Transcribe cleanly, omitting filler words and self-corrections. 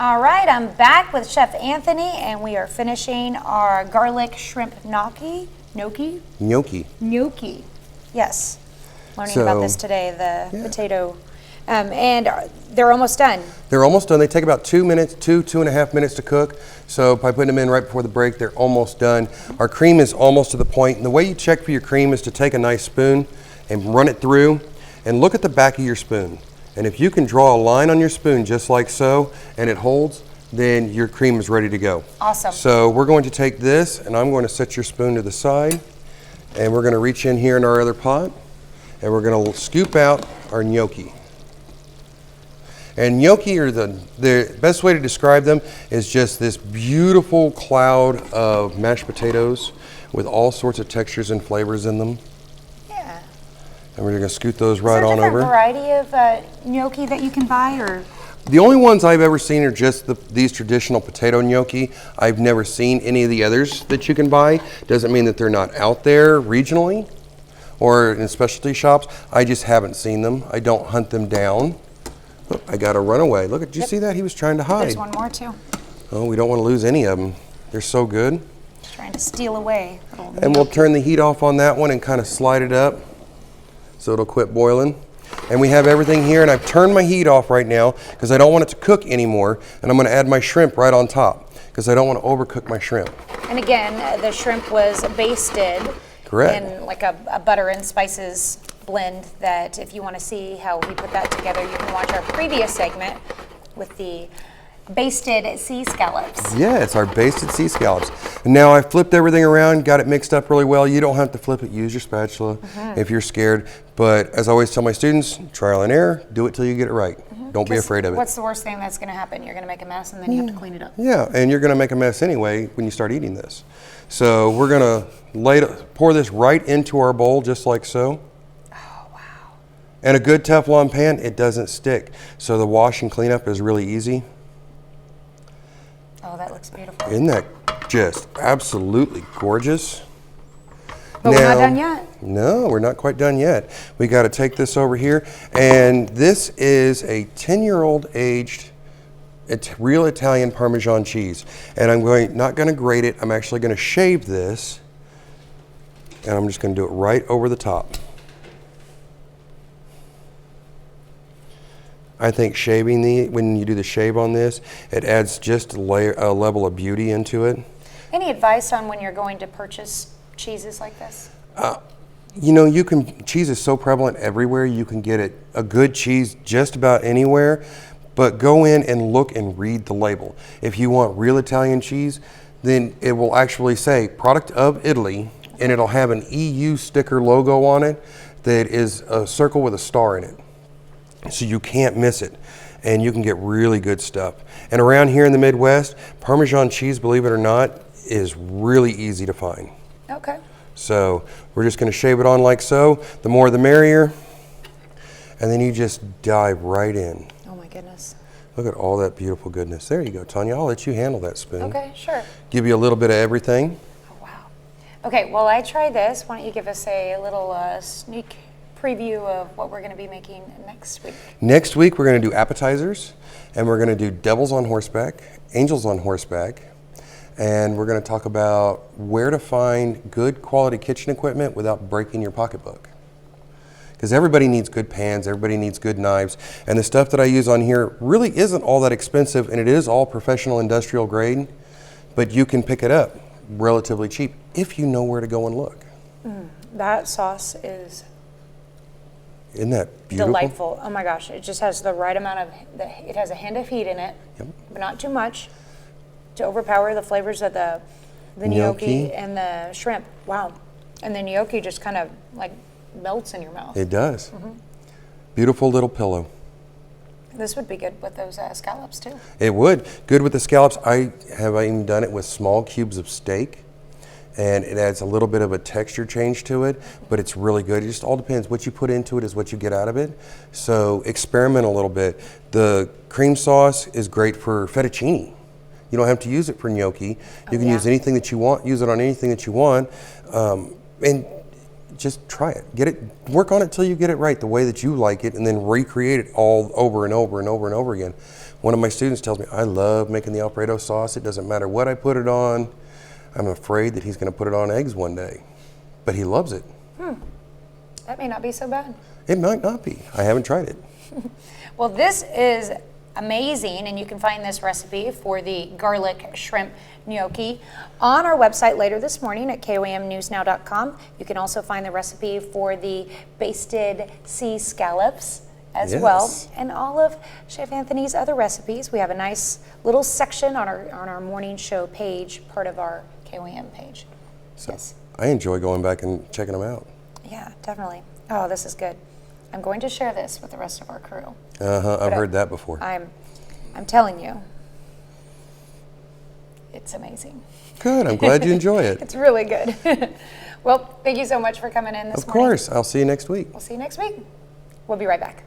All right, I'm back with Chef Anthony, and we are finishing our garlic shrimp gnocchi. Gnocchi. Yes. Learning about this today, the potato. And they're almost done. They're almost done. They take about 2 minutes, 2.5 minutes to cook. So by putting them in right before the break, they're almost done. Our cream is almost to the point. And the way you check for your cream is to take a nice spoon and run it through and look at the back of your spoon. And if you can draw a line on your spoon just like so, and it holds, then your cream is ready to go. Awesome. So we're going to take this, and I'm going to set your spoon to the side, and we're going to reach in here in our other pot, and we're going to scoop out our gnocchi. And gnocchi are the best way to describe them is just this beautiful cloud of mashed potatoes with all sorts of textures and flavors in them. Yeah. And we're going to scoot those right on over. Is there a different variety of gnocchi that you can buy, or? The only ones I've ever seen are just these traditional potato gnocchi. I've never seen any of the others that you can buy. Doesn't mean that they're not out there regionally or in specialty shops. I just haven't seen them. I don't hunt them down. Oh, I got a runaway. Look, did you see that? He was trying to hide. There's one more too. Oh, we don't want to lose any of them. They're so good. Trying to steal away. And we'll turn the heat off on that one and kind of slide it up so it'll quit boiling. And we have everything here, and I've turned my heat off right now because I don't want it to cook anymore. And I'm going to add my shrimp right on top because I don't want to overcook my shrimp. And again, the shrimp was basted. Correct. In like a butter and spices blend that if you want to see how we put that together, you can watch our previous segment with the basted sea scallops. Yeah, it's our basted sea scallops. And now I've flipped everything around, got it mixed up really well. You don't have to flip it, use your spatula if you're scared. But as I always tell my students, trial and error, do it till you get it right. Don't be afraid of it. What's the worst thing that's going to happen? You're going to make a mess and then you have to clean it up. Yeah, and you're going to make a mess anyway when you start eating this. So we're going to pour this right into our bowl just like so. Oh, wow. And a good Teflon pan, it doesn't stick. So the wash and cleanup is really easy. Oh, that looks beautiful. Isn't that just absolutely gorgeous? But we're not done yet. No, we're not quite done yet. We got to take this over here. And this is a 10-year-old aged real Italian Parmesan cheese. And I'm not going to grate it. I'm actually going to shave this. And I'm just going to do it right over the top. I think when you do the shave on this, it adds just a level of beauty into it. Any advice on when you're going to purchase cheeses like this? You know, cheese is so prevalent everywhere. You can get a good cheese just about anywhere, but go in and look and read the label. If you want real Italian cheese, then it will actually say product of Italy, and it'll have an EU sticker logo on it that is a circle with a star in it. So you can't miss it, and you can get really good stuff. And around here in the Midwest, Parmesan cheese, believe it or not, is really easy to find. Okay. So we're just going to shave it on like so. The more the merrier. And then you just dive right in. Oh my goodness. Look at all that beautiful goodness. There you go, Tanya. I'll let you handle that spoon. Okay, sure. Give you a little bit of everything. Oh, wow. Okay, while I try this, why don't you give us a little sneak preview of what we're going to be making next week? Next week, we're going to do appetizers, and we're going to do devils on horseback, angels on horseback, and we're going to talk about where to find good quality kitchen equipment without breaking your pocketbook. Because everybody needs good pans, everybody needs good knives, and the stuff that I use on here really isn't all that expensive, and it is all professional industrial grade, but you can pick it up relatively cheap if you know where to go and look. That sauce is Isn't that beautiful? delightful. Oh my gosh, it just has the right amount of, it has a hint of heat in it, but not too much to overpower the flavors of the gnocchi and the shrimp. Wow. And the gnocchi just kind of like melts in your mouth. It does. Beautiful little pillow. This would be good with those scallops too. It would. Good with the scallops. I have even done it with small cubes of steak, and it adds a little bit of a texture change to it, but it's really good. It just all depends. What you put into it is what you get out of it. So experiment a little bit. The cream sauce is great for fettuccine. You don't have to use it for gnocchi. You can use anything that you want, use it on anything that you want. And just try it. Get it, work on it till you get it right, the way that you like it, and then recreate it all over and over and over and over again. One of my students tells me, I love making the Alfredo sauce. It doesn't matter what I put it on. I'm afraid that he's going to put it on eggs one day, but he loves it. That may not be so bad. It might not be. I haven't tried it. Well, this is amazing, and you can find this recipe for the garlic shrimp gnocchi on our website later this morning at komnewsnow.com. You can also find the recipe for the basted sea scallops as well, and all of Chef Anthony's other recipes. We have a nice little section on our morning show page, part of our KOM page. So I enjoy going back and checking them out. Yeah, definitely. Oh, this is good. I'm going to share this with the rest of our crew. I've heard that before. I'm telling you, it's amazing. Good. I'm glad you enjoy it. It's really good. Well, thank you so much for coming in this morning. Of course. I'll see you next week. We'll see you next week. We'll be right back.